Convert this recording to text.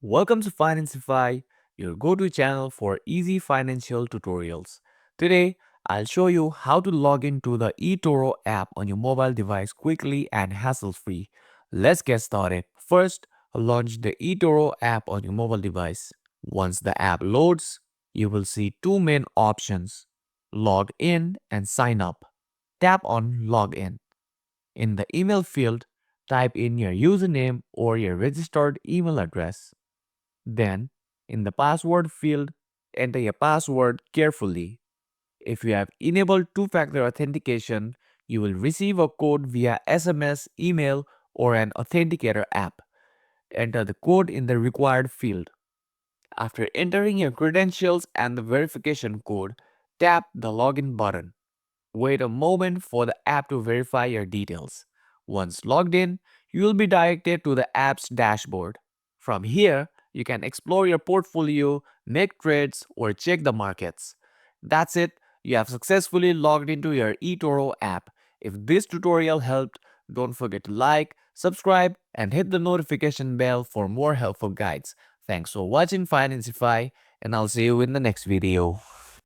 Welcome to Financify, your go-to channel for easy financial tutorials. Today, I'll show you how to log into the Etoro app on your mobile device quickly and hassle-free. Let's get started. First, launch the Etoro app on your mobile device. Once the app loads, you will see two main options: log in and sign up. Tap on Login. In the email field, type in your username or your registered email address. Then, in the password field, enter your password carefully. If you have enabled two-factor authentication, you will receive a code via SMS, email, or an authenticator app. Enter the code in the required field. After entering your credentials and the verification code, tap the login button. Wait a moment for the app to verify your details. Once logged in, you will be directed to the app's dashboard. From here, you can explore your portfolio, make trades, or check the markets. That's it, you have successfully logged into your eToro app. If this tutorial helped, don't forget to like, subscribe, and hit the notification bell for more helpful guides. Thanks for watching Financify, and I'll see you in the next video.